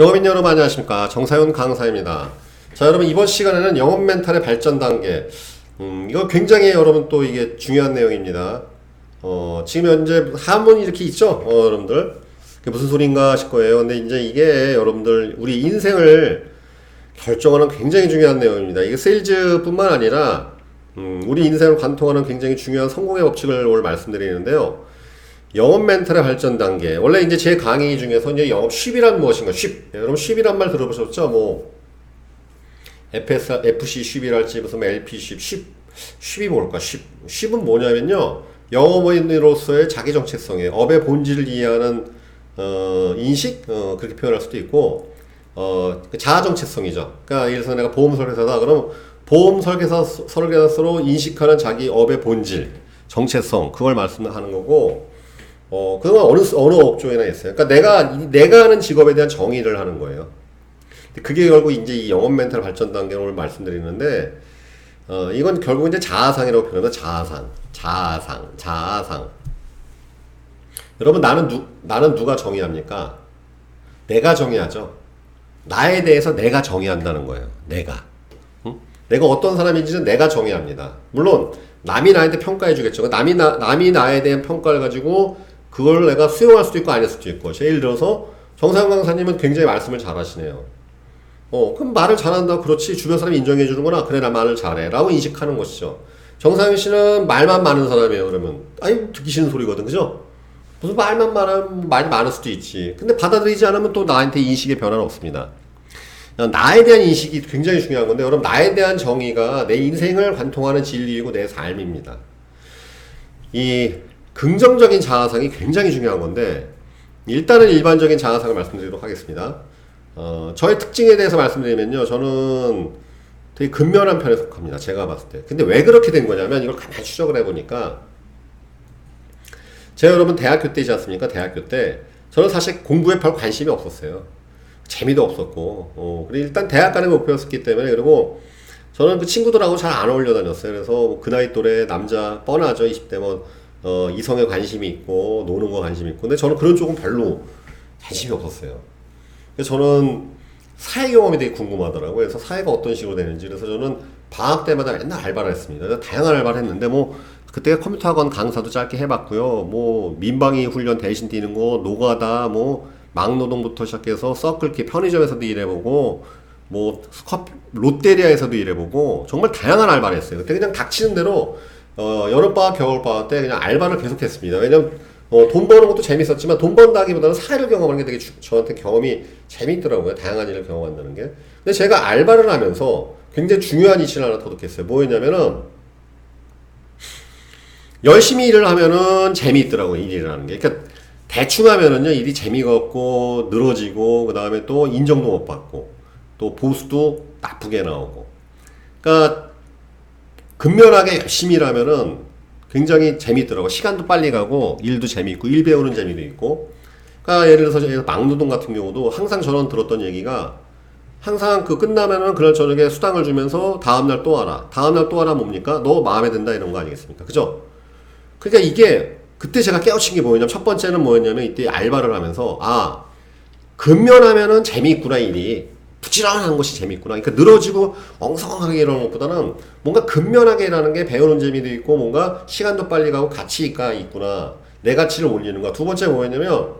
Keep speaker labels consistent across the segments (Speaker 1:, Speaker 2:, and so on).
Speaker 1: 영업인 여러분 안녕하십니까, 정사윤 강사입니다. 자, 여러분 이번 시간에는 영업 멘탈의 발전 단계, 이거 굉장히 여러분 또 이게 중요한 내용입니다. 지금 현재 한문이 이렇게 있죠, 여러분들. 그게 무슨 소린가 하실 거예요. 근데 이제 이게 여러분들 우리 인생을 결정하는 굉장히 중요한 내용입니다. 이게 세일즈뿐만 아니라 우리 인생을 관통하는 굉장히 중요한 성공의 법칙을 오늘 말씀드리는데요. 영업 멘탈의 발전 단계. 원래 이제 제 강의 중에서 이제 영업 쉽이란 무엇인가? 쉽. 여러분 쉽이란 말 들어보셨죠? 뭐 FC 쉽이랄지 무슨 LP 쉽이 뭘까? 쉽은 뭐냐면요. 영업인으로서의 자기 정체성이에요. 업의 본질을 이해하는 인식, 그렇게 표현할 수도 있고, 자아 정체성이죠. 그러니까 예를 들어서 내가 보험 설계사다. 그럼 보험 설계사로 인식하는 자기 업의 본질, 정체성, 그걸 말씀하는 거고. 그동안 어느 업종에나 있어요. 그러니까 내가 하는 직업에 대한 정의를 하는 거예요. 그게 결국 이제 이 영업 멘탈 발전 단계를 오늘 말씀드리는데, 이건 결국 이제 자아상이라고 표현합니다. 자아상. 여러분, 나는 누가 정의합니까? 내가 정의하죠. 나에 대해서 내가 정의한다는 거예요. 내가. 응? 내가 어떤 사람인지는 내가 정의합니다. 물론, 남이 나한테 평가해 주겠죠. 남이 나에 대한 평가를 가지고 그걸 내가 수용할 수도 있고 아닐 수도 있고. 예를 들어서 정상훈 강사님은 굉장히 말씀을 잘하시네요. 그럼 말을 잘한다. 그렇지. 주변 사람이 인정해 주는구나. 그래, 나 말을 잘해. 라고 인식하는 것이죠. 정상훈 씨는 말만 많은 사람이에요. 그러면 아니, 듣기 싫은 소리거든. 그죠? 무슨 말만 많으면 말이 많을 수도 있지. 근데 받아들이지 않으면 또 나한테 인식의 변화는 없습니다. 나에 대한 인식이 굉장히 중요한 건데, 여러분, 나에 대한 정의가 내 인생을 관통하는 진리이고 내 삶입니다. 이 긍정적인 자아상이 굉장히 중요한 건데, 일단은 일반적인 자아상을 말씀드리도록 하겠습니다. 저의 특징에 대해서 말씀드리면요, 저는 되게 근면한 편에 속합니다. 제가 봤을 때. 근데 왜 그렇게 된 거냐면, 이걸 가만히 추적을 해보니까, 제가 여러분 대학교 때이지 않습니까? 대학교 때 저는 사실 공부에 별 관심이 없었어요. 재미도 없었고, 그리고 일단 대학 가는 게 목표였기 때문에. 그리고 저는 그 친구들하고 잘 안 어울려 다녔어요. 그래서 그 나이 또래 남자 뻔하죠. 20대 이성에 관심이 있고 노는 거 관심이 있고. 근데 저는 그런 쪽은 별로 관심이 없었어요. 그래서 저는 사회 경험이 되게 궁금하더라고요. 그래서 사회가 어떤 식으로 되는지. 그래서 저는 방학 때마다 맨날 알바를 했습니다. 다양한 알바를 했는데 그때 컴퓨터 학원 강사도 짧게 해봤고요. 민방위 훈련 대신 뛰는 거, 노가다, 막노동부터 시작해서 서클키 편의점에서도 일해보고, 롯데리아에서도 일해보고, 정말 다양한 알바를 했어요. 그때 그냥 닥치는 대로, 여름방학, 겨울방학 때 그냥 알바를 계속 했습니다. 왜냐면, 돈 버는 것도 재밌었지만, 돈 번다기보다는 사회를 경험하는 게 되게 저한테 경험이 재밌더라고요. 다양한 일을 경험한다는 게. 근데 제가 알바를 하면서 굉장히 중요한 이치를 하나 터득했어요. 뭐였냐면은, 열심히 일을 하면은 재미있더라고요, 일이라는 게. 그러니까 대충 하면은요, 일이 재미가 없고 늘어지고, 그 다음에 또 인정도 못 받고, 또 보수도 나쁘게 나오고. 그러니까 근면하게 열심히 일하면은 굉장히 재미있더라고요. 시간도 빨리 가고 일도 재미있고 일 배우는 재미도 있고. 그러니까 예를 들어서 막노동 같은 경우도 항상 저는 들었던 얘기가, 항상 끝나면은 그날 저녁에 수당을 주면서 다음날 또 와라. 다음날 또 와라 뭡니까? 너 마음에 든다, 이런 거 아니겠습니까? 그죠? 그러니까 이게 그때 제가 깨우친 게 뭐였냐면, 첫 번째는 뭐였냐면, 이때 알바를 하면서 근면하면은 재미있구나. 일이 부지런한 것이 재미있구나. 그러니까 늘어지고 엉성하게 이러는 것보다는 뭔가 근면하게 일하는 게 배우는 재미도 있고, 뭔가 시간도 빨리 가고 가치가 있구나. 내 가치를 올리는 거야. 두 번째 뭐였냐면,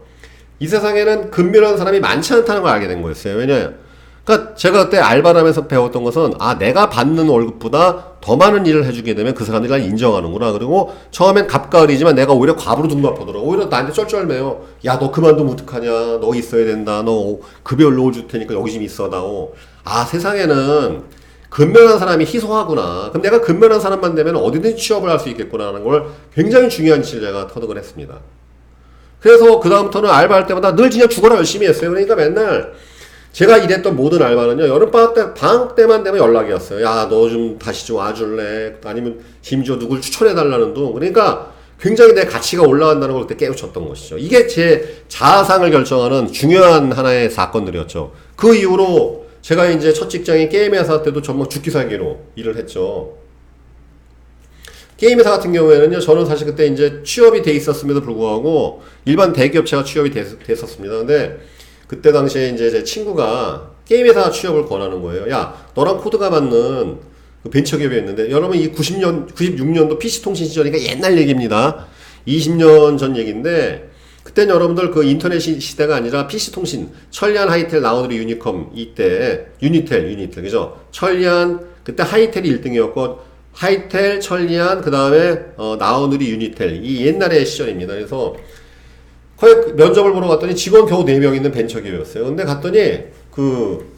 Speaker 1: 이 세상에는 근면한 사람이 많지 않다는 걸 알게 된 거였어요. 왜냐면 그러니까 제가 그때 알바를 하면서 배웠던 것은, 내가 받는 월급보다 더 많은 일을 해주게 되면 그 사람들이 날 인정하는구나. 그리고 처음엔 갑가을이지만 내가 오히려 과부로 등록하더라고. 오히려 나한테 쩔쩔매요. 야, 너 그만두면 어떡하냐. 너 있어야 된다. 너 급여 올려줄 테니까 여기 좀 있어다오. 세상에는 근면한 사람이 희소하구나. 그럼 내가 근면한 사람만 되면 어디든 취업을 할 수 있겠구나 하는 걸 굉장히 중요한 이치를 제가 터득을 했습니다. 그래서 그 다음부터는 알바할 때마다 늘 그냥 죽어라 열심히 했어요. 그러니까 맨날 제가 일했던 모든 알바는요, 방학 때만 되면 연락이 왔어요. 야, 너 좀 다시 좀 와줄래? 아니면 심지어 누굴 추천해달라는 둥. 그러니까 굉장히 내 가치가 올라간다는 걸 그때 깨우쳤던 것이죠. 이게 제 자아상을 결정하는 중요한 하나의 사건들이었죠. 그 이후로 제가 이제 첫 직장인 게임 회사 때도 전부 죽기 살기로 일을 했죠. 게임 회사 같은 경우에는요, 저는 사실 그때 이제 취업이 돼 있었음에도 불구하고 일반 대기업체가 취업이 됐었습니다. 근데 그때 당시에 이제 제 친구가 게임 회사 취업을 권하는 거예요. 야, 너랑 코드가 맞는 그 벤처기업이었는데, 여러분 이 96년도 PC통신 시절이니까 옛날 얘기입니다. 20년 전 얘기인데, 그때는 여러분들 그 인터넷 시대가 아니라 PC통신, 천리안, 하이텔, 나우누리, 유니컴, 이때, 유니텔, 그죠? 천리안, 그때 하이텔이 1등이었고, 하이텔, 천리안, 그 다음에, 나우누리, 유니텔. 이 옛날의 시절입니다. 그래서, 거의 면접을 보러 갔더니 직원 겨우 4명 있는 벤처기업이었어요. 근데 갔더니, 그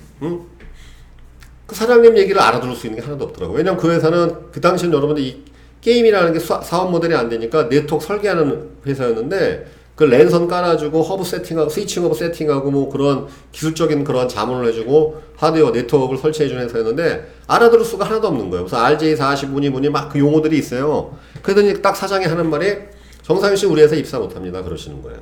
Speaker 1: 사장님 얘기를 알아들을 수 있는 게 하나도 없더라고요. 왜냐면 그 회사는, 그 당시엔 여러분들 이 게임이라는 게 사업 모델이 안 되니까 네트워크 설계하는 회사였는데, 그 랜선 깔아주고 허브 세팅하고 스위칭 허브 세팅하고 뭐 그런 기술적인 그런 자문을 해주고 하드웨어 네트워크를 설치해주는 회사였는데 알아들을 수가 하나도 없는 거예요. 그래서 RJ40 뭐니 막 그 용어들이 있어요. 그러더니 딱 사장이 하는 말이 정상윤 씨 우리 회사 입사 못합니다 그러시는 거예요.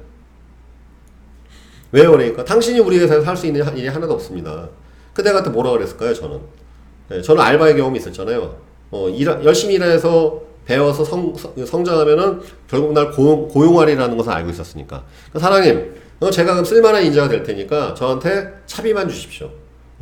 Speaker 1: 왜요? 그러니까 당신이 우리 회사에서 할 수 있는 일이 하나도 없습니다. 그때 그때 뭐라 그랬을까요? 저는 저는 알바의 경험이 있었잖아요. 열심히 일해서 배워서 성장하면은 결국 날 고용하리라는 것을 알고 있었으니까. 사장님, 제가 그럼 쓸만한 인재가 될 테니까 저한테 차비만 주십시오.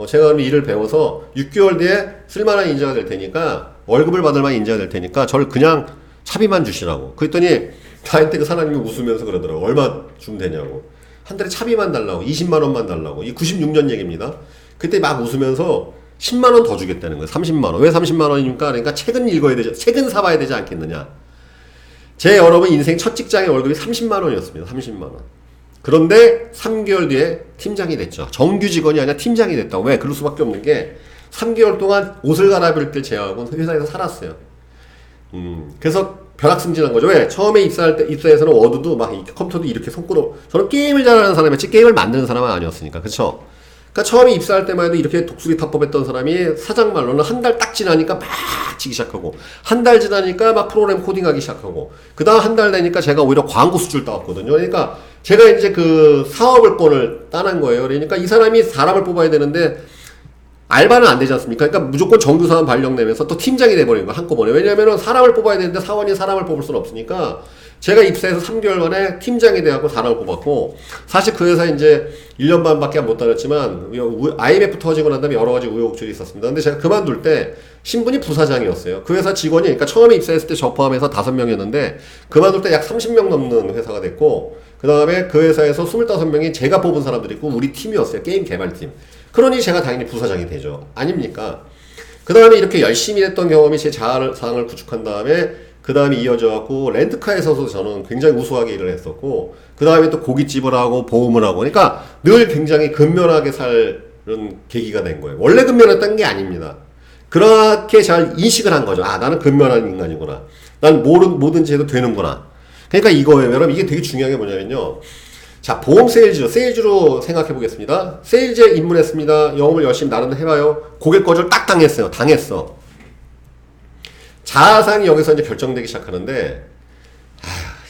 Speaker 1: 제가 그럼 일을 배워서 6개월 뒤에 쓸만한 인재가 될 테니까 월급을 받을 만한 인재가 될 테니까 저를 그냥 차비만 주시라고. 그랬더니 나한테 그 사장님이 웃으면서 그러더라고. 얼마 주면 되냐고. 한 달에 차비만 달라고. 20만 원만 달라고. 이 96년 얘기입니다. 그때 막 웃으면서 10만 원 더 주겠다는 거예요. 30만 원. 왜 30만 원입니까? 그러니까 책은 읽어야 되죠. 책은 사봐야 되지 않겠느냐. 제 여러분 인생 첫 직장의 월급이 30만 원이었습니다. 30만 원. 그런데 3개월 뒤에 팀장이 됐죠. 정규 직원이 아니라 팀장이 됐다고. 왜? 그럴 수밖에 없는 게 3개월 동안 옷을 갈아입을 때 제하고는 회사에서 살았어요. 그래서 벼락승진한 거죠. 왜? 처음에 입사해서는 워드도 막 컴퓨터도 이렇게 손으로, 저는 게임을 잘하는 사람이었지 게임을 만드는 사람은 아니었으니까. 그쵸? 그러니까 처음에 입사할 때만 해도 이렇게 독수리 타법했던 사람이 사장 말로는 한 달 딱 지나니까 막 치기 시작하고, 한 달 지나니까 막 프로그램 코딩하기 시작하고, 그 다음 한 달 되니까 제가 오히려 광고 수주를 따왔거든요. 그러니까 제가 이제 그 사업을 뻔을 따는 거예요. 그러니까 이 사람이 사람을 뽑아야 되는데 알바는 안 되지 않습니까? 그러니까 무조건 정규 사원 발령 내면서 또 팀장이 돼버리는 거야, 한꺼번에. 왜냐면은 사람을 뽑아야 되는데 사원이 사람을 뽑을 수는 없으니까 제가 입사해서 3개월 만에 팀장이 돼갖고 사람을 뽑았고, 사실 그 회사 이제 1년 반밖에 못 다녔지만 IMF 터지고 난 다음에 여러 가지 우여곡절이 있었습니다. 근데 제가 그만둘 때 신분이 부사장이었어요. 그 회사 직원이, 그러니까 처음에 입사했을 때 저 포함해서 5명이었는데 그만둘 때 약 30명 넘는 회사가 됐고, 그 다음에 그 회사에서 25명이 제가 뽑은 사람들이 있고 우리 팀이었어요. 게임 개발팀. 그러니 제가 당연히 부사장이 되죠. 아닙니까? 그 다음에 이렇게 열심히 했던 경험이 제 자아상을 구축한 다음에 그 다음에 이어져갖고 렌트카에서도 저는 굉장히 우수하게 일을 했었고, 그 다음에 또 고깃집을 하고 보험을 하고, 그러니까 늘 굉장히 근면하게 사는 계기가 된 거예요. 원래 근면했던 게 아닙니다. 그렇게 잘 인식을 한 거죠. 아, 나는 근면한 인간이구나. 난 뭐든지 해도 되는구나. 그러니까 이거예요. 여러분, 이게 되게 중요한 게 뭐냐면요. 자, 보험 세일즈로 생각해 보겠습니다. 세일즈에 입문했습니다. 영업을 열심히 나름대로 해봐요. 고객 거절 딱 당했어. 자아상이 여기서 이제 결정되기 시작하는데,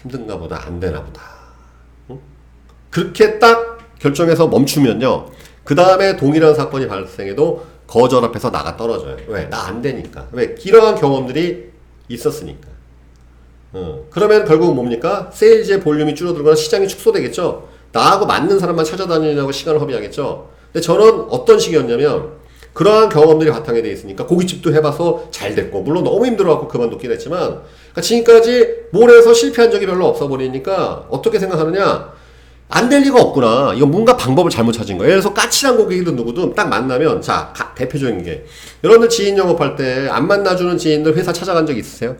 Speaker 1: 힘든가 보다, 안 되나 보다. 응? 그렇게 딱 결정해서 멈추면요, 그 다음에 동일한 사건이 발생해도 거절 앞에서 나가 떨어져요. 왜? 나 안 되니까. 왜? 이러한 경험들이 있었으니까. 그러면 결국은 뭡니까? 세일즈의 볼륨이 줄어들거나 시장이 축소되겠죠? 나하고 맞는 사람만 찾아다니려고 시간을 허비하겠죠? 근데 저는 어떤 식이었냐면, 그러한 경험들이 바탕에 돼 있으니까 고깃집도 해봐서 잘 됐고, 물론 너무 힘들어갖고 그만뒀긴 했지만, 그러니까 지금까지 뭘 해서 실패한 적이 별로 없어 버리니까 어떻게 생각하느냐? 안 될 리가 없구나. 이건 뭔가 방법을 잘못 찾은 거예요. 예를 들어서 까칠한 고객이든 누구든 딱 만나면, 자, 대표적인 게, 여러분들 지인 영업할 때 안 만나주는 지인들 회사 찾아간 적 있으세요?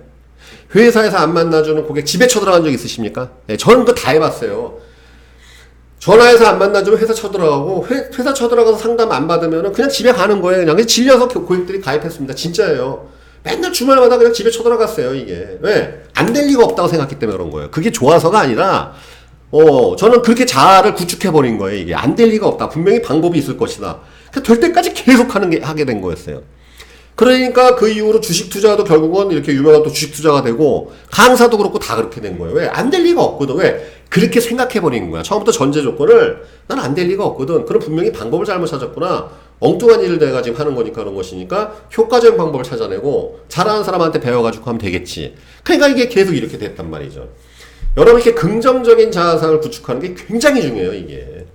Speaker 1: 회사에서 안 만나주는 고객 집에 쳐들어간 적 있으십니까? 네, 저는 그거 다 해봤어요. 전화해서 안 만나주면 회사 쳐들어가고, 회사 쳐들어가서 상담 안 받으면 그냥 집에 가는 거예요. 그냥 질려서 고객들이 가입했습니다. 진짜예요. 맨날 주말마다 그냥 집에 쳐들어갔어요, 이게. 왜? 안 될 리가 없다고 생각했기 때문에 그런 거예요. 그게 좋아서가 아니라, 저는 그렇게 자아를 구축해버린 거예요, 이게. 안 될 리가 없다. 분명히 방법이 있을 것이다. 될 때까지 계속 하게 된 거였어요. 그러니까 그 이후로 주식 투자도 결국은 이렇게 유명한 또 주식 투자가 되고, 강사도 그렇고 다 그렇게 된 거예요. 왜? 안 될 리가 없거든. 왜? 그렇게 생각해버린 거야. 처음부터 전제 조건을, 난 안 될 리가 없거든. 그럼 분명히 방법을 잘못 찾았구나. 엉뚱한 일을 내가 지금 하는 거니까 그런 것이니까 효과적인 방법을 찾아내고 잘하는 사람한테 배워가지고 하면 되겠지. 그러니까 이게 계속 이렇게 됐단 말이죠. 여러분, 이렇게 긍정적인 자아상을 구축하는 게 굉장히 중요해요, 이게.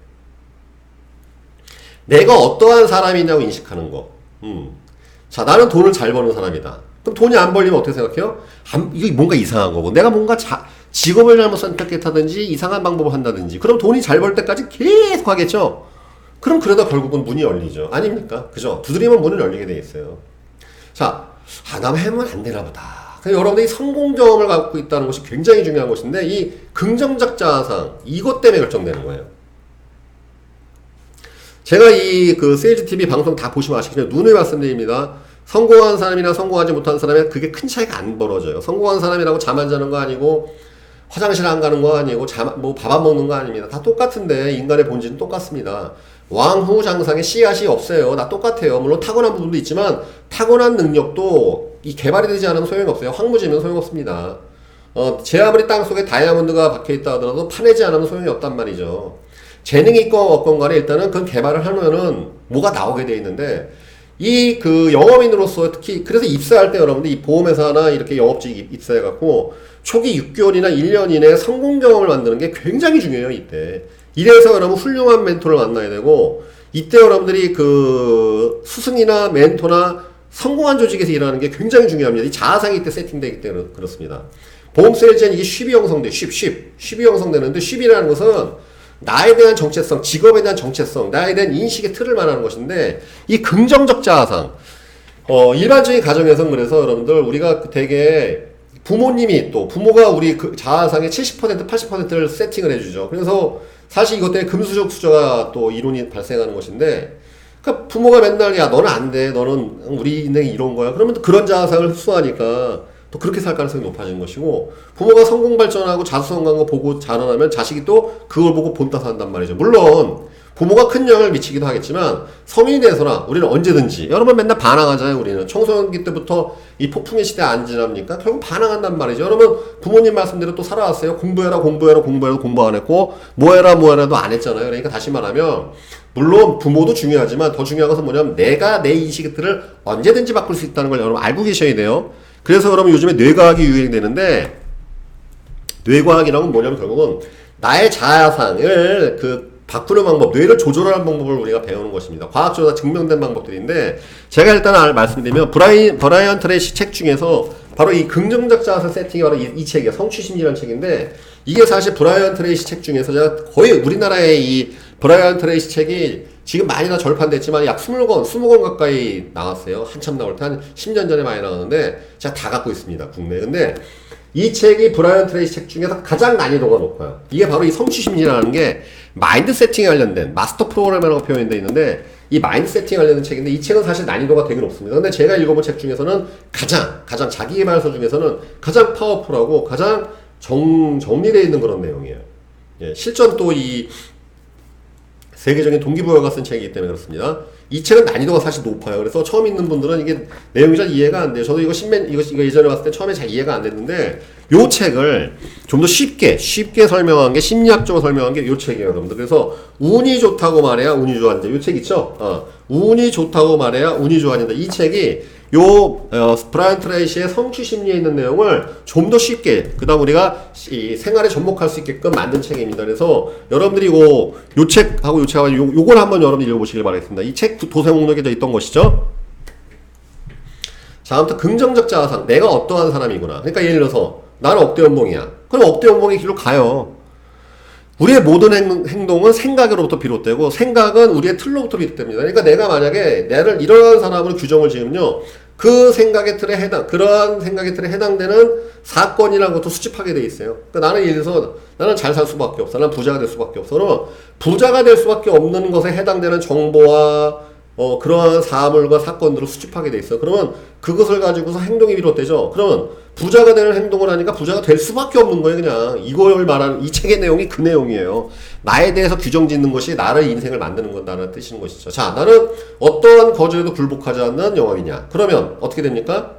Speaker 1: 내가 어떠한 사람이냐고 인식하는 거. 자, 나는 돈을 잘 버는 사람이다. 그럼 돈이 안 벌리면 어떻게 생각해요? 이게 뭔가 이상한 거고. 내가 뭔가 직업을 잘못 선택했다든지 이상한 방법을 한다든지. 그럼 돈이 잘 벌 때까지 계속 하겠죠? 그럼 그러다 결국은 문이 열리죠. 아닙니까? 그죠? 두드리면 문은 열리게 돼 있어요. 자, 나 하면 안 되나 보다. 여러분들이 성공 경험을 갖고 있다는 것이 굉장히 중요한 것인데, 이 긍정적 자아상, 이것 때문에 결정되는 거예요. 제가 세일즈 TV 방송 다 보시면 아시겠지만, 누누이 말씀드립니다. 성공한 사람이나 성공하지 못한 사람이 그게 큰 차이가 안 벌어져요. 성공한 사람이라고 잠 안 자는 거 아니고, 화장실 안 가는 거 아니고, 밥 안 먹는 거 아닙니다. 다 똑같은데, 인간의 본질은 똑같습니다. 왕후장상에 씨앗이 없어요. 다 똑같아요. 물론 타고난 부분도 있지만, 타고난 능력도 이 개발이 되지 않으면 소용이 없어요. 황무지면 소용없습니다. 제 아무리 땅속에 다이아몬드가 박혀있다 하더라도 파내지 않으면 소용이 없단 말이죠. 재능이 있건 없건 간에 일단은 그건 개발을 하면은 뭐가 나오게 돼 있는데, 영업인으로서 특히, 그래서 입사할 때 여러분들 이 보험회사나 이렇게 영업직 입사해갖고 초기 6개월이나 1년 이내에 성공 경험을 만드는 게 굉장히 중요해요, 이때. 이래서 여러분 훌륭한 멘토를 만나야 되고, 이때 여러분들이 스승이나 멘토나 성공한 조직에서 일하는 게 굉장히 중요합니다. 이 자아상이 이때 세팅되기 때문에 그렇습니다. 보험 세일즈는 이게 쉽이 형성돼. 쉽이 형성되는데, 쉽이라는 것은 나에 대한 정체성, 직업에 대한 정체성, 나에 대한 인식의 틀을 말하는 것인데, 이 긍정적 자아상, 일반적인 가정에서는 그래서 여러분들, 우리가 되게 부모가 우리 자아상의 70%, 80%를 세팅을 해주죠. 그래서 사실 이것 때문에 금수저 수저가 또 이론이 발생하는 것인데, 그러니까 부모가 맨날, 야, 너는 안 돼. 너는 우리 인생이 이런 거야. 그러면 또 그런 자아상을 흡수하니까 또 그렇게 살 가능성이 높아지는 것이고, 부모가 성공 발전하고 자수성가한 거 보고 자라나면 자식이 또 그걸 보고 본따서 한단 말이죠. 물론 부모가 큰 영향을 미치기도 하겠지만, 성인이 돼서나 우리는 언제든지, 여러분 맨날 반항하잖아요. 우리는 청소년기 때부터 이 폭풍의 시대 안 지납니까? 결국 반항한단 말이죠. 여러분 부모님 말씀대로 또 살아왔어요. 공부해라 공부 안 했고, 뭐해라도 안 했잖아요. 그러니까 다시 말하면, 물론 부모도 중요하지만 더 중요한 것은 뭐냐면, 내가 내 인식들을 언제든지 바꿀 수 있다는 걸 여러분 알고 계셔야 돼요. 그래서 여러분 요즘에 뇌과학이 유행되는데, 뇌과학이라는 건 뭐냐면 결국은 나의 자아상을 바꾸는 방법, 뇌를 조절하는 방법을 우리가 배우는 것입니다. 과학적으로 증명된 방법들인데, 제가 일단 말씀드리면, 브라이언 트레이시 책 중에서 바로 이 긍정적 자아상 세팅이 바로 이 책이에요. 성취심리라는 책인데, 이게 사실 브라이언 트레이시 책 중에서 제가 거의 우리나라의 이 브라이언 트레이시 책이 지금 많이 절판됐지만 약 20권 가까이 나왔어요. 한참 나올 때 한 10년 전에 많이 나왔는데, 제가 다 갖고 있습니다, 국내에. 근데 이 책이 브라이언 트레이시 책 중에서 가장 난이도가 높아요. 이게 바로 이 성취심리라는 게 마인드 세팅에 관련된 마스터 프로그램이라고 표현되어 있는데, 이 마인드 세팅에 관련된 책인데, 이 책은 사실 난이도가 되게 높습니다. 근데 제가 읽어본 책 중에서는 가장 자기개발서 중에서는 가장 파워풀하고 가장 정리되어 있는 그런 내용이에요. 예, 실전 또 세계적인 동기부여가 쓴 책이기 때문에 그렇습니다. 이 책은 난이도가 사실 높아요. 그래서 처음 읽는 분들은 이게 내용이 잘 이해가 안 돼요. 저도 이거 예전에 봤을 때 처음에 잘 이해가 안 됐는데, 요 책을 좀 더 쉽게 설명한 게, 심리학적으로 설명한 게 요 책이에요, 여러분들. 그래서 운이 좋다고 말해야 운이 좋아진다. 요 책 있죠? 운이 좋다고 말해야 운이 좋아진다. 이 책이 브라이언 트레이시의 성취심리에 있는 내용을 좀 더 쉽게, 그 다음 우리가 이 생활에 접목할 수 있게끔 만든 책입니다. 그래서 여러분들이 요 책하고 요걸 한번 여러분들 읽어보시길 바라겠습니다. 이 책 도서 목록에 있던 것이죠. 자, 아무튼 긍정적 자아상, 내가 어떠한 사람이구나. 그러니까 예를 들어서 나는 억대 연봉이야. 그럼 억대 연봉의 길로 가요. 우리의 모든 행동은 생각으로부터 비롯되고, 생각은 우리의 틀로부터 비롯됩니다. 그러니까 내가 만약에 나를 이러한 사람으로 규정을 지으면요, 그러한 생각의 틀에 해당되는 사건이라는 것도 수집하게 돼 있어요. 그러니까 나는 예를 들어서 나는 잘 살 수밖에 없어. 나는 부자가 될 수밖에 없어. 그러면 부자가 될 수밖에 없는 것에 해당되는 정보와 그러한 사물과 사건들을 수집하게 돼 있어요. 그러면 그것을 가지고서 행동이 비롯되죠. 그러면 부자가 되는 행동을 하니까 부자가 될 수밖에 없는 거예요. 그냥 이걸 말하는 이 책의 내용이 그 내용이에요. 나에 대해서 규정 짓는 것이 나를 인생을 만드는 건다는 뜻인 것이죠. 자, 나는 어떠한 거절에도 굴복하지 않는 영업이냐. 그러면 어떻게 됩니까?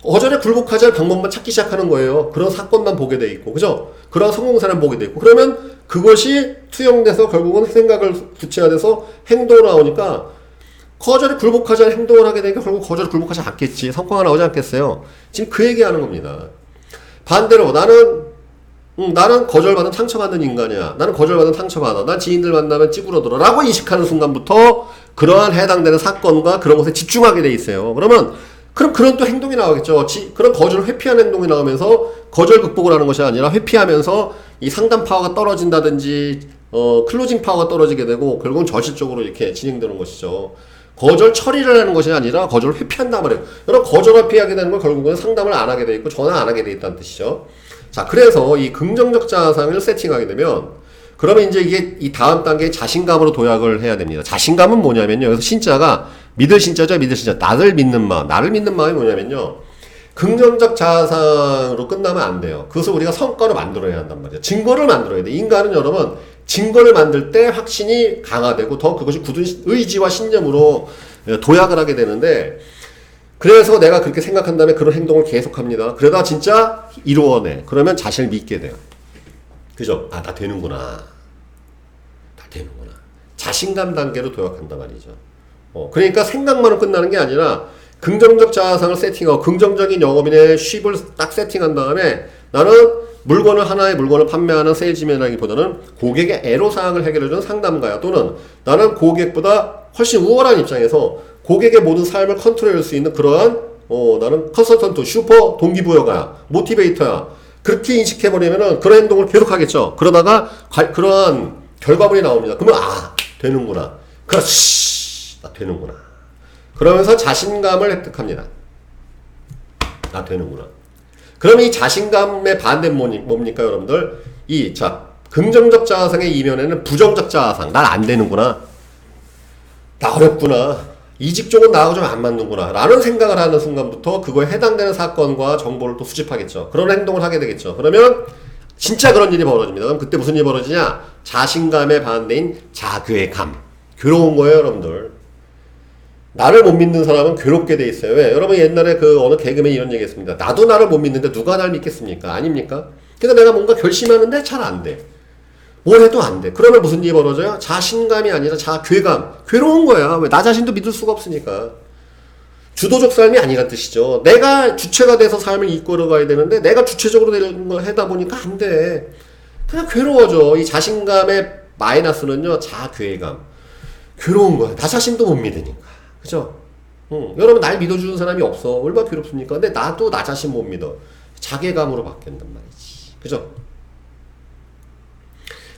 Speaker 1: 거절에 굴복하지 않을 방법만 찾기 시작하는 거예요. 그런 사건만 보게 돼 있고, 그죠? 그런 성공사를 보게 돼 있고, 그러면 그것이 투영돼서 결국은 생각을 구체화돼서 행동으로 나오니까, 거절에 굴복하지 않은 행동을 하게 되니까 결국 거절에 굴복하지 않겠지. 성과가 나오지 않겠어요. 지금 그 얘기하는 겁니다. 반대로 나는 나는 거절받으면 상처받는 인간이야. 나는 거절받으면 상처받아. 난 지인들 만나면 찌그러들어. 라고 인식하는 순간부터 그러한 해당되는 사건과 그런 것에 집중하게 돼 있어요. 그럼 그런 또 행동이 나오겠죠. 그런 거절을 회피하는 행동이 나오면서 거절 극복을 하는 것이 아니라 회피하면서 이 상담 파워가 떨어진다든지, 클로징 파워가 떨어지게 되고, 결국은 저질적으로 이렇게 진행되는 것이죠. 거절 처리를 하는 것이 아니라 거절을 회피한단 말이에요. 그럼 거절을 피하게 되는 건 결국은 상담을 안 하게 돼 있고, 전화 안 하게 돼 있다는 뜻이죠. 자, 그래서 이 긍정적 자아상을 세팅하게 되면, 그러면 이제 이게 이 다음 단계의 자신감으로 도약을 해야 됩니다. 자신감은 뭐냐면요. 여기서 신자가 믿을 신자죠. 믿을 신자. 나를 믿는 마음. 나를 믿는 마음이 뭐냐면요. 긍정적 자아상으로 끝나면 안 돼요. 그것을 우리가 성과로 만들어야 한단 말이에요. 증거를 만들어야 돼. 인간은 여러분, 증거를 만들 때 확신이 강화되고 더 그것이 굳은 의지와 신념으로 도약을 하게 되는데, 그래서 내가 그렇게 생각한 다음에 그런 행동을 계속합니다. 그러다 진짜 이루어내. 그러면 자신을 믿게 돼요. 그죠? 아, 나 되는구나. 나 되는구나. 자신감 단계로 도약한단 말이죠. 그러니까 생각만으로 끝나는 게 아니라 긍정적 자아상을 세팅하고 긍정적인 영업인의 쉽을 딱 세팅한 다음에 나는 하나의 물건을 판매하는 세일즈맨이라기보다는 고객의 애로사항을 해결해주는 상담가야. 또는 나는 고객보다 훨씬 우월한 입장에서 고객의 모든 삶을 컨트롤할 수 있는 그러한 나는 컨설턴트, 슈퍼 동기부여가야. 모티베이터야. 그렇게 인식해버리면은 그런 행동을 계속하겠죠. 그러다가 그러한 결과물이 나옵니다. 그러면 되는구나. 그렇지. 나 되는구나. 그러면서 자신감을 획득합니다. 나 되는구나. 그럼 이 자신감의 반대는 뭡니까, 여러분들? 긍정적 자아상의 이면에는 부정적 자아상. 난 안 되는구나. 나 어렵구나. 이 직종은 나하고 좀 안 맞는구나. 라는 생각을 하는 순간부터 그거에 해당되는 사건과 정보를 또 수집하겠죠. 그런 행동을 하게 되겠죠. 그러면 진짜 그런 일이 벌어집니다. 그럼 그때 무슨 일이 벌어지냐? 자신감의 반대인 자괴감. 괴로운 거예요, 여러분들. 나를 못 믿는 사람은 괴롭게 돼 있어요. 왜? 여러분 옛날에 어느 개그맨이 이런 얘기 했습니다. 나도 나를 못 믿는데 누가 날 믿겠습니까? 아닙니까? 그러니까 내가 뭔가 결심하는데 잘 안 돼. 뭘 해도 안 돼. 그러면 무슨 일이 벌어져요? 자신감이 아니라 자괴감. 괴로운 거야. 왜? 나 자신도 믿을 수가 없으니까. 주도적 삶이 아니란 뜻이죠. 내가 주체가 돼서 삶을 이끌어가야 되는데 내가 주체적으로 되는 걸 하다 보니까 안 돼. 그냥 괴로워져. 이 자신감의 마이너스는요. 자괴감. 괴로운 거야. 나 자신도 못 믿으니까. 그죠? 여러분 날 믿어주는 사람이 없어. 얼마나 괴롭습니까? 근데 나도 나 자신 못 믿어. 자괴감으로 바뀐단 말이지. 그죠?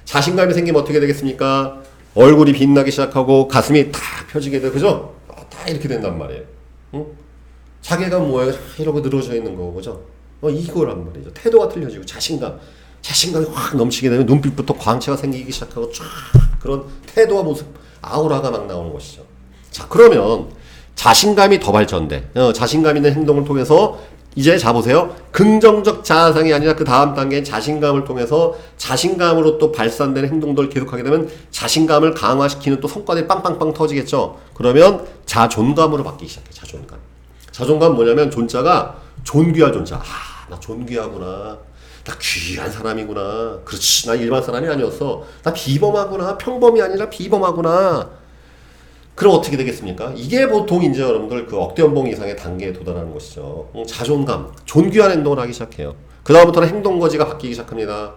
Speaker 1: 자신감이 생기면 어떻게 되겠습니까? 얼굴이 빛나기 시작하고 가슴이 탁 펴지게 돼. 그죠? 다 이렇게 된단 말이에요. 자괴감 뭐예요? 이러고 늘어져 있는 거고. 그죠? 이거란 말이죠. 태도가 틀려지고 자신감이 확 넘치게 되면 눈빛부터 광채가 생기기 시작하고 쫙 그런 태도와 모습, 아우라가 막 나오는 것이죠. 자, 그러면 자신감이 더 발전돼. 자신감 있는 행동을 통해서 이제 보세요. 긍정적 자아상이 아니라 그 다음 단계인 자신감을 통해서 자신감으로 또 발산되는 행동들을 계속하게 되면 자신감을 강화시키는 또 성과들이 빵빵빵 터지겠죠. 그러면 자존감으로 바뀌기 시작해. 자존감 뭐냐면 존자가 존귀할 존자. 나 존귀하구나. 나 귀한 사람이구나. 그렇지. 나 일반 사람이 아니었어. 나 비범하구나. 평범이 아니라 비범하구나. 그럼 어떻게 되겠습니까? 이게 보통 이제 여러분들 억대연봉 이상의 단계에 도달하는 것이죠. 자존감, 존귀한 행동을 하기 시작해요. 그 다음부터는 행동거지가 바뀌기 시작합니다.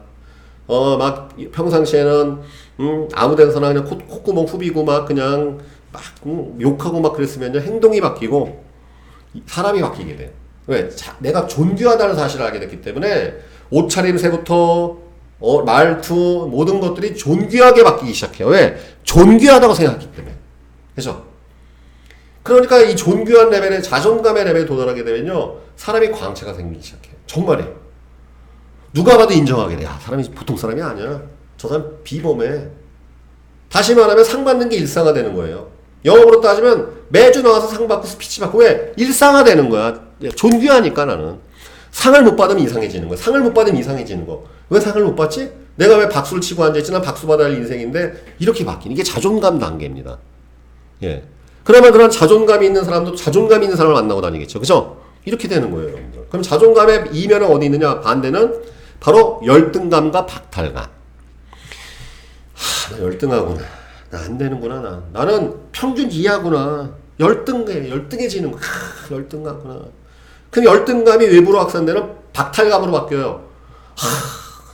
Speaker 1: 막 평상시에는 아무 데서나 그냥 콧구멍 후비고 막 그냥 막 욕하고 막 그랬으면요 행동이 바뀌고 사람이 바뀌게 돼요. 왜? 내가 존귀하다는 사실을 알게 됐기 때문에 옷차림새부터 말투 모든 것들이 존귀하게 바뀌기 시작해요. 왜? 존귀하다고 생각했기 때문에. 그죠? 그러니까 이 존귀한 레벨의 자존감의 레벨에 도달하게 되면요 사람이 광채가 생기기 시작해요. 정말이에요. 누가 봐도 인정하게 돼. 사람이 보통 사람이 아니야. 저 사람 비범해. 다시 말하면 상 받는 게 일상화되는 거예요. 영업으로 따지면 매주 나와서 상 받고 스피치 받고 왜? 일상화되는 거야. 존귀하니까 나는. 상을 못 받으면 이상해지는 거야. 상을 못 받으면 이상해지는 거. 왜 상을 못 받지? 내가 왜 박수를 치고 앉아있지? 난 박수 받아야 할 인생인데 이렇게 바뀌는 게 자존감 단계입니다. 예. 그러면 그런 자존감이 있는 사람도 자존감이 있는 사람을 만나고 다니겠죠. 그죠? 이렇게 되는 거예요, 여러분들. 그럼 자존감의 이면은 어디 있느냐? 반대는 바로 열등감과 박탈감. 나 열등하구나. 나 안 되는구나, 나는 평균 이하구나. 열등해지는 거. 열등하구나. 그럼 열등감이 외부로 확산되는 박탈감으로 바뀌어요.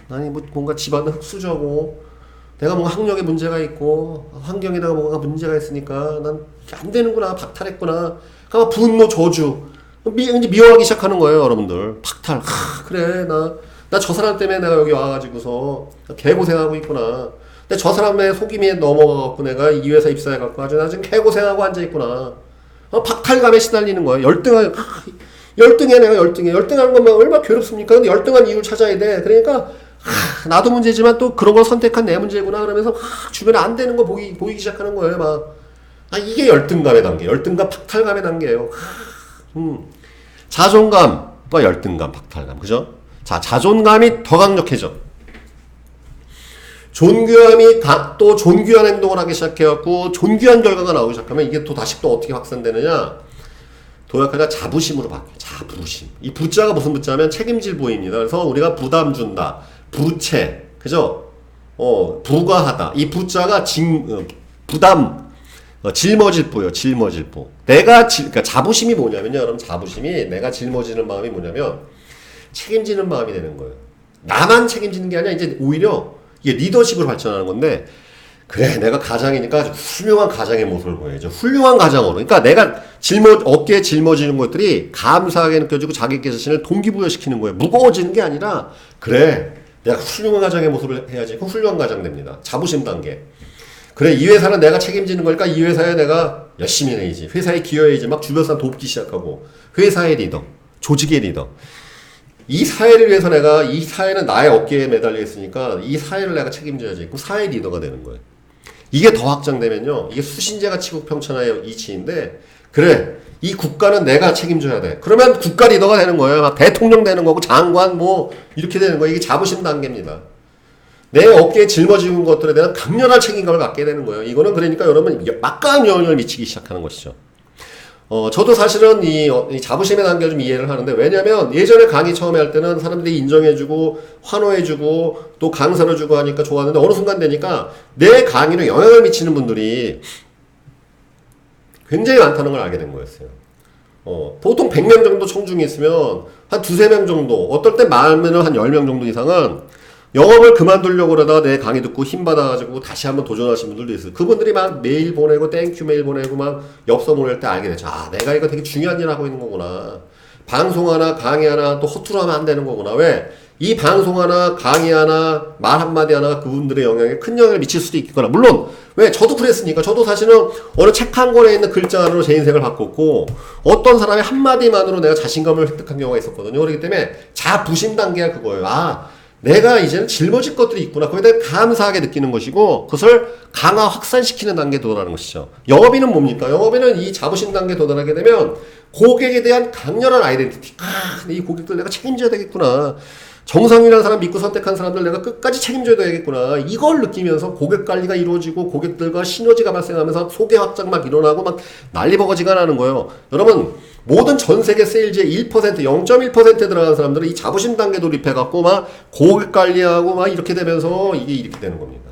Speaker 1: 아니 뭐 뭔가 집안은 흙수저고 내가 뭔가 학력에 문제가 있고 환경에다가 뭔가 문제가 있으니까 난 안 되는구나 박탈했구나. 그러니까 분노 저주 이제 미워하기 시작하는 거예요 여러분들. 박탈. 그래 나 저 사람 때문에 내가 여기 와가지고서 개고생하고 있구나. 근데 저 사람의 속임에 넘어가갖고 내가 이 회사 입사해갖고 아주 나 지금 개고생하고 앉아있구나. 박탈감에 시달리는 거예요. 열등해 내가 열등하는 것만 얼마나 괴롭습니까? 근데 열등한 이유를 찾아야 돼. 그러니까 나도 문제지만 또 그런 걸 선택한 내 문제구나 그러면서 주변에 안 되는 거 보이기 시작하는 거예요. 막 이게 열등감의 단계, 열등감 박탈감의 단계예요. 자존감과 열등감 박탈감, 그죠? 자, 자존감이 더 강력해져. 존귀함이 또 존귀한 행동을 하기 시작해갖고 존귀한 결과가 나오기 시작하면 이게 또 다시 또 어떻게 확산되느냐? 도약하자 자부심으로 바뀌어요. 자부심. 이 부자가 무슨 부자면 책임질 부입니다. 그래서 우리가 부담 준다. 부채. 그죠? 부가하다. 이 부자가 부담, 짊어질 부예요. 짊어질 부. 그러니까 자부심이 뭐냐면요. 여러분 자부심이 내가 짊어지는 마음이 뭐냐면 책임지는 마음이 되는 거예요. 나만 책임지는 게 아니라 이제 오히려 이게 리더십으로 발전하는 건데 그래 내가 가장이니까 아주 훌륭한 가장의 모습을 보여야죠. 훌륭한 가장으로. 그러니까 내가 어깨에 짊어지는 것들이 감사하게 느껴지고 자기 자신을 동기부여시키는 거예요. 무거워지는 게 아니라 그래 내가 훌륭한 가장의 모습을 해야지. 그 훌륭한 가장 됩니다. 자부심 단계. 그래 이 회사는 내가 책임지는 거니까 이 회사에 내가 열심히 해야지. 회사에 기여해야지. 막 주변 사람 돕기 시작하고 회사의 리더, 조직의 리더. 이 사회를 위해서 내가 이 사회는 나의 어깨에 매달려 있으니까 이 사회를 내가 책임져야지. 그럼 사회 리더가 되는 거예요. 이게 더 확장되면요. 이게 수신제가 치국평천하의 이치인데 그래 이 국가는 내가 책임져야 돼. 그러면 국가 리더가 되는 거예요. 막 대통령 되는 거고 장관 뭐 이렇게 되는 거예요. 이게 자부심 단계입니다. 내 어깨에 짊어지는 것들에 대한 강렬한 책임감을 갖게 되는 거예요. 이거는 그러니까 여러분 막강한 영향을 미치기 시작하는 것이죠. 저도 사실은 이 자부심의 단계를 좀 이해를 하는데, 왜냐면 예전에 강의 처음에 할 때는 사람들이 인정해주고, 환호해주고, 또 강사를 주고 하니까 좋았는데, 어느 순간 되니까 내 강의로 영향을 미치는 분들이 굉장히 많다는 걸 알게 된 거였어요. 보통 100명 정도 청중이 있으면 한 두세 명 정도, 어떨 때 많으면 한 10명 정도 이상은 영업을 그만두려고 그러다가 내 강의 듣고 힘받아가지고 다시 한번 도전하신 분들도 있어요. 그분들이 막 메일 보내고 땡큐 메일 보내고 막 엽서 보낼 때 알게 되죠. 아, 내가 이거 되게 중요한 일 하고 있는 거구나. 방송 하나 강의 하나 또 허투루 하면 안 되는 거구나. 왜? 이 방송 하나 강의 하나 말 한마디 하나가 그분들의 영향에 큰 영향을 미칠 수도 있겠거나. 물론 왜? 저도 그랬으니까. 저도 사실은 어느 책 한 권에 있는 글자 하나로 제 인생을 바꿨고, 어떤 사람의 한마디만으로 내가 자신감을 획득한 경우가 있었거든요. 그렇기 때문에 자부심 단계가 그거예요. 아, 내가 이제는 짊어질 것들이 있구나. 거기에 대해 감사하게 느끼는 것이고, 그것을 강화 확산시키는 단계에 도달하는 것이죠. 영업인은 뭡니까? 영업인은 이 자부심 단계에 도달하게 되면 고객에 대한 강렬한 아이덴티티. 아, 이 고객들 내가 책임져야 되겠구나. 정상이라는 사람 믿고 선택한 사람들 내가 끝까지 책임져야 되겠구나. 이걸 느끼면서 고객 관리가 이루어지고 고객들과 시너지가 발생하면서 소개 확장 막 일어나고 막 난리버거지가 나는 거예요. 여러분, 모든 전 세계 세일즈의 1%, 0.1% 들어가는 사람들은 이 자부심 단계 돌입해갖고 막 고객 관리하고 막 이렇게 되면서 이게 이렇게 되는 겁니다.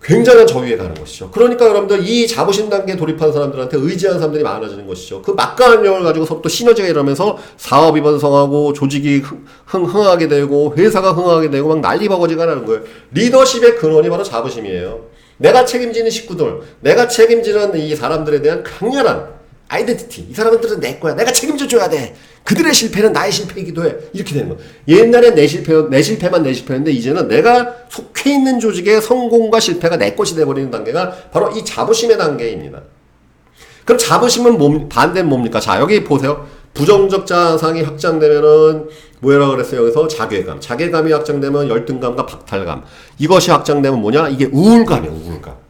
Speaker 1: 굉장한 저위에 가는 것이죠. 그러니까 여러분들 이 자부심 단계에 돌입한 사람들한테 의지하는 사람들이 많아지는 것이죠. 그 막강한 영을 가지고 서로 또 시너지가 일어나면서 사업이 번성하고 조직이 흥하게 되고 회사가 흥하게 되고 막 난리버거지가 나는 거예요. 리더십의 근원이 바로 자부심이에요. 내가 책임지는 식구들, 내가 책임지는 이 사람들에 대한 강렬한 아이덴티티. 이 사람들은 내 거야. 내가 책임져줘야 돼. 그들의 실패는 나의 실패이기도 해. 이렇게 되는 거야. 옛날엔 내 실패만 내 실패였는데 이제는 내가 속해 있는 조직의 성공과 실패가 내 것이 돼버리는 단계가 바로 이 자부심의 단계입니다. 그럼 자부심은 반대는 뭡니까? 자, 여기 보세요. 부정적 자상이 확장되면은 뭐라고 그랬어요? 여기서 자괴감. 자괴감이 확장되면 열등감과 박탈감. 이것이 확장되면 뭐냐? 이게 우울감이에요. 우울감.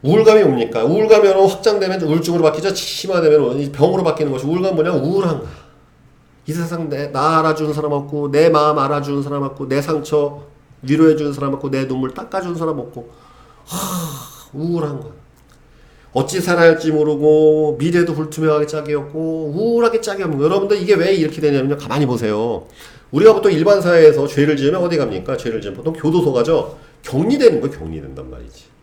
Speaker 1: 우울감이 뭡니까? 우울감이 확장되면 우울증으로 바뀌죠. 심화되면 병으로 바뀌는 것이. 우울감은 뭐냐? 우울한 거야. 이 세상 나 알아주는 사람 없고, 내 마음 알아주는 사람 없고, 내 상처 위로해주는 사람 없고, 내 눈물 닦아주는 사람 없고, 우울한 거야. 어찌 살아야 할지 모르고, 미래도 불투명하게 짝이 없고, 우울하게 짝이 없는 거야. 여러분들 이게 왜 이렇게 되냐면요. 가만히 보세요. 우리가 보통 일반 사회에서 죄를 지으면 어디 갑니까? 죄를 지으면 보통 교도소 가죠. 격리되는 거예요. 격리된단 말이지.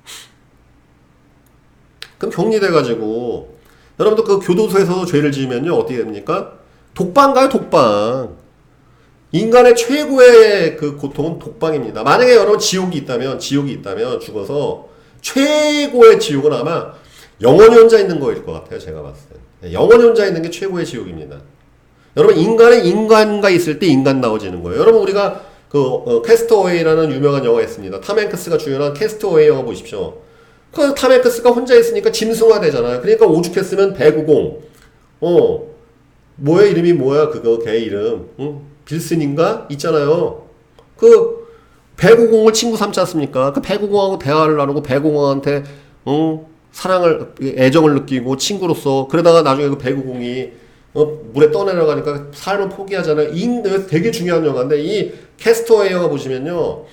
Speaker 1: 그럼 격리돼가지고 여러분들 그 교도소에서 죄를 지으면요 어떻게 됩니까? 독방 가요. 독방. 인간의 최고의 그 고통은 독방입니다. 만약에 여러분 지옥이 있다면 죽어서 최고의 지옥은 아마 영원히 혼자 있는 거일 것 같아요. 제가 봤을 때. 영원히 혼자 있는 게 최고의 지옥입니다. 여러분 인간은 인간과 있을 때 인간 나오지는 거예요. 여러분 우리가 캐스터웨이라는 유명한 영화 있습니다. 탐 행크스가 주연한 캐스터웨이 영화 보십시오. 그 탐 행크스가 혼자 있으니까 짐승화 되잖아요. 그러니까 오죽했으면 배구공 뭐야 이름이 뭐야 그거 걔 이름 빌슨인가 있잖아요. 그 배구공을 친구 삼지 않습니까? 그 배구공하고 대화를 나누고 배구공한테 사랑을 애정을 느끼고 친구로서 그러다가 나중에 그 배구공이 물에 떠내려가니까 삶을 포기하잖아요. 되게 중요한 영화인데 이 캐스터웨이 영화 보시면요.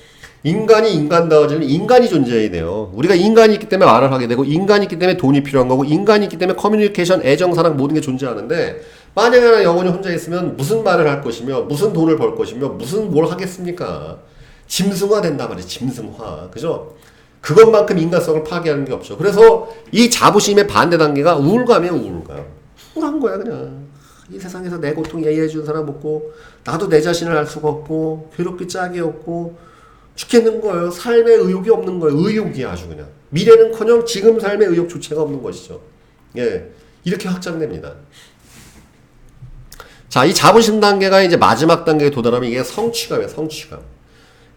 Speaker 1: 인간이 인간다워지는 인간이 존재해야 돼요. 우리가 인간이 있기 때문에 말을 하게 되고 인간이 있기 때문에 돈이 필요한 거고 인간이 있기 때문에 커뮤니케이션, 애정, 사랑 모든 게 존재하는데 만약에 나 영원히 혼자 있으면 무슨 말을 할 것이며 무슨 돈을 벌 것이며 무슨 뭘 하겠습니까? 짐승화 된단 말이에요. 짐승화. 그죠? 그것만큼 인간성을 파괴하는 게 없죠. 그래서 이 자부심의 반대 단계가 우울감이에요. 우울한 거야 그냥. 이 세상에서 내 고통 이해해 주는 사람 없고 나도 내 자신을 알 수가 없고 괴롭기 짝이 없고 죽겠는 거예요. 삶의 의욕이 없는 거예요. 의욕이 아주 그냥. 미래는커녕 지금 삶의 의욕조차가 없는 것이죠. 예, 이렇게 확장됩니다. 자, 이 자부심 단계가 이제 마지막 단계에 도달하면 이게 성취감이에요. 성취감.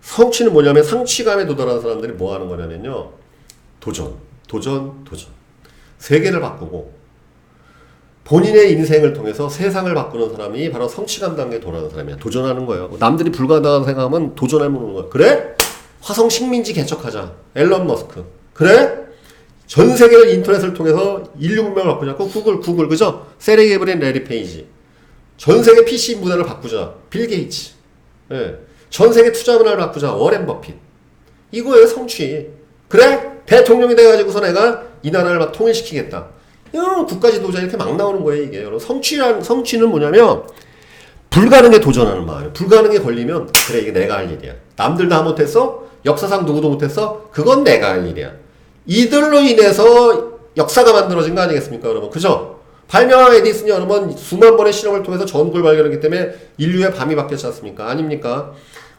Speaker 1: 성취는 뭐냐면 성취감에 도달한 사람들이 뭐 하는 거냐면요. 도전. 세계를 바꾸고 본인의 인생을 통해서 세상을 바꾸는 사람이 바로 성취감 단계에 도달하는 사람이야. 도전하는 거예요. 남들이 불가능하다고 생각하면 도전하는 거야. 그래? 화성 식민지 개척하자. 앨런 머스크. 그래? 전 세계를 인터넷을 통해서 인류 문명을 바꾸자고 구글 그죠? 세르게이 브린 레리 페이지. 전 세계 PC 문화를 바꾸자. 빌 게이츠. 예. 전 세계 투자 문화를 바꾸자. 워렌 버핏. 이거예요, 성취. 그래? 대통령이 돼가지고서 내가 이 나라를 막 통일시키겠다. 국가 지도자 이렇게 막 나오는 거예요, 이게. 여러분, 성취는 뭐냐면, 불가능에 도전하는 마음이에요. 불가능에 걸리면, 그래, 이게 내가 할 일이야. 남들 다 못했어? 역사상 누구도 못했어? 그건 내가 할 일이야. 이들로 인해서 역사가 만들어진 거 아니겠습니까, 여러분? 그죠? 발명한 에디슨이 여러분 수만 번의 실험을 통해서 전구를 발견했기 때문에 인류의 밤이 바뀌었지 않습니까? 아닙니까?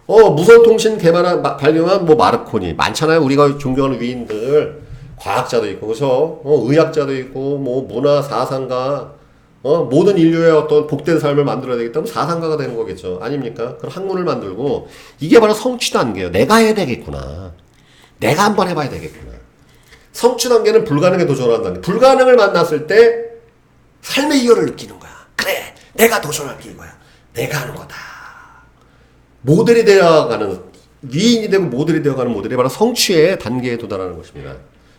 Speaker 1: 무선통신 발명한 마르코니. 많잖아요. 우리가 존경하는 위인들. 과학자도 있고, 그죠? 의학자도 있고, 문화, 사상가, 모든 인류의 어떤 복된 삶을 만들어야 되겠다면 사상가가 되는 거겠죠. 아닙니까? 그런 학문을 만들고, 이게 바로 성취 단계예요. 내가 해야 되겠구나. 내가 한번 해봐야 되겠구나. 성취 단계는 불가능에 도전하는 단계. 불가능을 만났을 때, 삶의 이유를 느끼는 거야. 그래, 내가 도전할 게 이거야. 내가 하는 거다. 모델이 되어가는, 위인이 되고 모델이 되어가는 모델이 바로 성취의 단계에 도달하는 것입니다.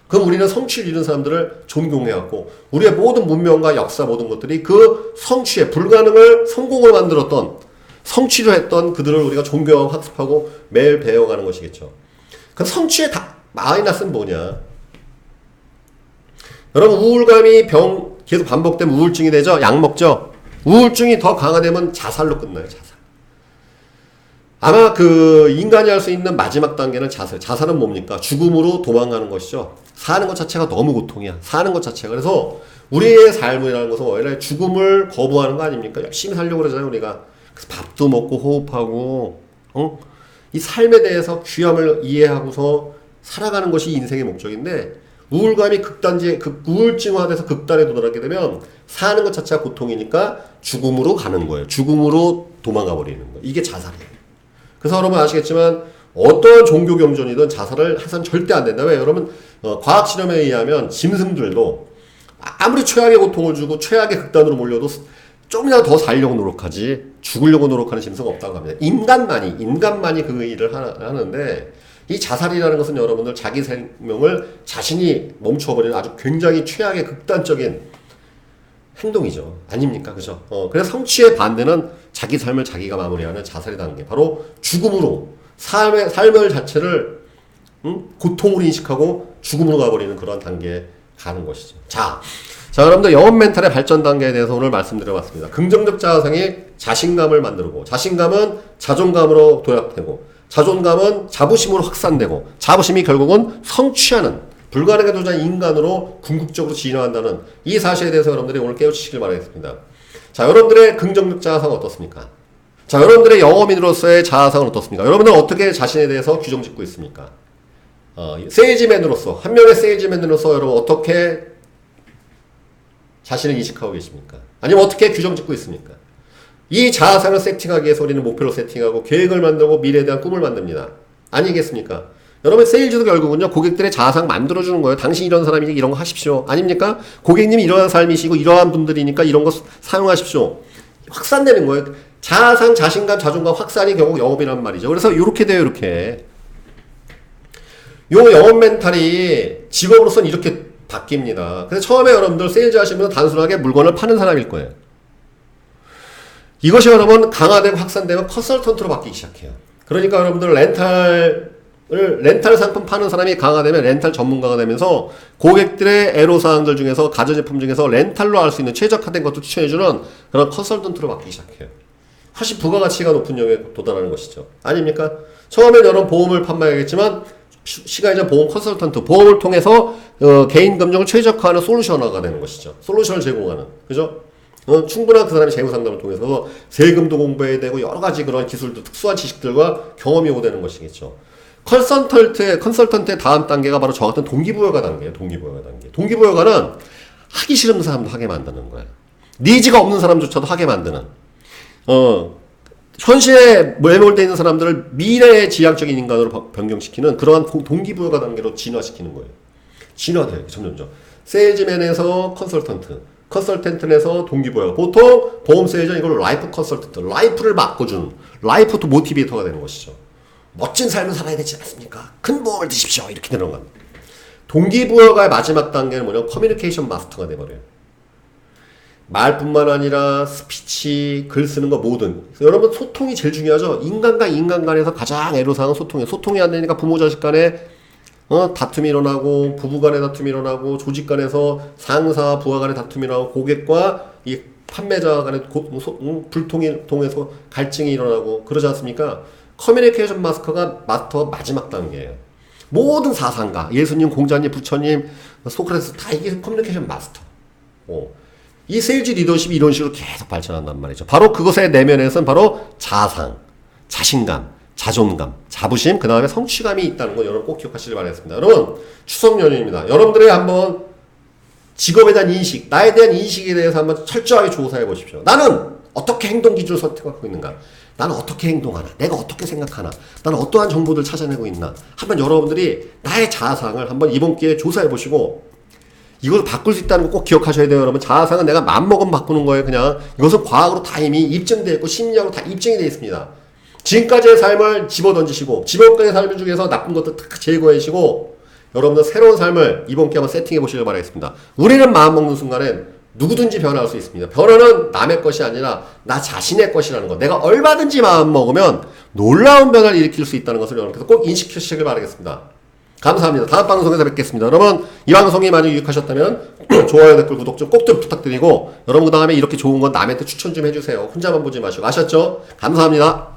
Speaker 1: 그럼 우리는 성취를 이룬 사람들을 존경해왔고 우리의 모든 문명과 역사 모든 것들이 그 성취의 불가능을 성공을 만들었던 성취를 했던 그들을 우리가 존경하고 학습하고 매일 배워가는 것이겠죠. 그 성취의 마이너스는 뭐냐? 여러분 우울감이 계속 반복되면 우울증이 되죠? 약 먹죠? 우울증이 더 강화되면 자살로 끝나요. 자살. 아마 인간이 할 수 있는 마지막 단계는 자살. 자살은 뭡니까? 죽음으로 도망가는 것이죠. 사는 것 자체가 너무 고통이야. 사는 것 자체가. 그래서 우리의 삶이라는 것은 원래 죽음을 거부하는 거 아닙니까? 열심히 살려고 그러잖아요, 우리가. 그래서 밥도 먹고 호흡하고, 이 삶에 대해서 귀함을 이해하고서 살아가는 것이 인생의 목적인데, 우울감이 우울증화돼서 극단에 도달하게 되면 사는 것 자체가 고통이니까 죽음으로 가는 거예요. 죽음으로 도망가 버리는 거예요. 이게 자살이에요. 그래서 여러분 아시겠지만 어떤 종교 경전이든 자살을 해서는 절대 안 된다. 왜? 여러분 과학 실험에 의하면 짐승들도 아무리 최악의 고통을 주고 최악의 극단으로 몰려도 좀이라도 더 살려고 노력하지 죽으려고 노력하는 짐승은 없다고 합니다. 인간만이 그 일을 하는데 이 자살이라는 것은 여러분들 자기 생명을 자신이 멈춰버리는 아주 굉장히 최악의 극단적인 행동이죠. 아닙니까? 그죠? 그래서 성취의 반대는 자기 삶을 자기가 마무리하는 자살의 단계. 바로 죽음으로 삶을 자체를 고통으로 인식하고 죽음으로 가버리는 그런 단계에 가는 것이죠. 자, 여러분들 영업 멘탈의 발전 단계에 대해서 오늘 말씀드려봤습니다. 긍정적 자아상이 자신감을 만들고, 자신감은 자존감으로 도약되고, 자존감은 자부심으로 확산되고, 자부심이 결국은 성취하는 불가능에 도전한 인간으로 궁극적으로 진화한다는 이 사실에 대해서 여러분들이 오늘 깨우치시길 바라겠습니다. 자, 여러분들의 긍정적 자아상 어떻습니까? 자, 여러분들의 영업인으로서의 자아상은 어떻습니까? 여러분들은 어떻게 자신에 대해서 규정 짓고 있습니까? 세일즈맨으로서, 한 명의 세일즈맨으로서 여러분 어떻게 자신을 인식하고 계십니까? 아니면 어떻게 규정 짓고 있습니까? 이 자아상을 세팅하기 위해서 우리는 목표를 세팅하고 계획을 만들고 미래에 대한 꿈을 만듭니다. 아니겠습니까? 여러분 세일즈도 결국은요 고객들의 자아상 만들어주는 거예요. 당신 이런 사람이니까 이런 거 하십시오. 아닙니까? 고객님이 이러한 삶이시고 이러한 분들이니까 이런 거 사용하십시오. 확산되는 거예요. 자아상, 자신감, 자존감 확산이 결국 영업이란 말이죠. 그래서 이렇게 돼요. 이렇게 요 영업 멘탈이 직업으로서는 이렇게 바뀝니다. 그래서 처음에 여러분들 세일즈 하시면 단순하게 물건을 파는 사람일 거예요. 이것이 여러분 강화되고 확산되면 컨설턴트로 바뀌기 시작해요. 그러니까 여러분들 렌탈 상품 파는 사람이 강화되면 렌탈 전문가가 되면서 고객들의 애로사항들 중에서 가전제품 중에서 렌탈로 할 수 있는 최적화된 것도 추천해주는 그런 컨설턴트로 바뀌기 시작해요. 훨씬 부가가치가 높은 영역에 도달하는 것이죠. 아닙니까? 처음엔 여러분 보험을 판매하겠지만 시간이 지나 보험 컨설턴트, 보험을 통해서 개인 금융을 최적화하는 솔루션화가 되는 것이죠. 솔루션을 제공하는. 그죠? 충분한 그 사람의 재무 상담을 통해서 세금도 공부해야 되고 여러 가지 그런 기술도 특수한 지식들과 경험이 오되는 것이겠죠. 컨설턴트의 다음 단계가 바로 저 같은 동기부여가 단계예요. 동기부여가 단계. 동기부여가는 하기 싫은 사람도 하게 만드는 거예요. 니즈가 없는 사람조차도 하게 만드는. 현실에 매몰되어 있는 사람들을 미래의 지향적인 인간으로 변경시키는 그러한 동기부여가 단계로 진화시키는 거예요. 진화돼요. 점점점. 세일즈맨에서 컨설턴트. 컨설턴트에서 동기부여. 보통 보험 세일즈는 이걸 라이프 컨설턴트. 라이프를 바꿔주는. 라이프 또 모티베이터가 되는 것이죠. 멋진 삶을 살아야 되지 않습니까? 큰 보험을 드십시오. 이렇게 되는 겁니다. 동기부여가의 마지막 단계는 뭐냐면 커뮤니케이션 마스터가 돼버려요. 말뿐만 아니라 스피치, 글 쓰는 거 모든. 여러분 소통이 제일 중요하죠. 인간과 인간 간에서 가장 애로사항은 소통이에요. 소통이 안 되니까 부모 자식 간에 다툼이 일어나고 부부 간에 다툼이 일어나고 조직 간에서 상사 부하 간에 다툼이 일어나고 고객과 이 판매자 간에 불통이 통해서 갈증이 일어나고 그러지 않습니까? 커뮤니케이션 마스터가 마지막 단계예요. 모든 사상가, 예수님, 공자님, 부처님, 소크라테스 다 이게 커뮤니케이션 마스터. 이 세일즈 리더십이 이런 식으로 계속 발전한단 말이죠. 바로 그것의 내면에서는 바로 자상, 자신감, 자존감, 자부심, 그 다음에 성취감이 있다는 거 여러분 꼭 기억하시길 바라겠습니다. 여러분 추석 연휴입니다. 여러분들의 한번 직업에 대한 인식, 나에 대한 인식에 대해서 한번 철저하게 조사해 보십시오. 나는 어떻게 행동 기준을 선택하고 있는가? 나는 어떻게 행동하나? 내가 어떻게 생각하나? 나는 어떠한 정보들을 찾아내고 있나? 한번 여러분들이 나의 자아상을 한번 이번 기회에 조사해 보시고 이걸 바꿀 수 있다는 거 꼭 기억하셔야 돼요. 여러분 자아상은 내가 마음먹으면 바꾸는 거예요. 그냥 이것은 과학으로 다 이미 입증되어 있고 심리학으로 다 입증이 되어 있습니다. 지금까지의 삶을 집어던지시고 지금까지의 삶 중에서 나쁜 것도 탁 제거하시고 여러분들 새로운 삶을 이번 기회에 한번 세팅해 보시길 바라겠습니다. 우리는 마음먹는 순간엔 누구든지 변화할 수 있습니다. 변화는 남의 것이 아니라 나 자신의 것이라는 것. 내가 얼마든지 마음먹으면 놀라운 변화를 일으킬 수 있다는 것을 여러분께서 꼭 인식하시길 바라겠습니다. 감사합니다. 다음 방송에서 뵙겠습니다. 여러분 이 방송이 만약 유익하셨다면 좋아요, 댓글, 구독 좀 꼭 좀 부탁드리고 여러분 그 다음에 이렇게 좋은 건 남한테 추천 좀 해주세요. 혼자만 보지 마시고 아셨죠? 감사합니다.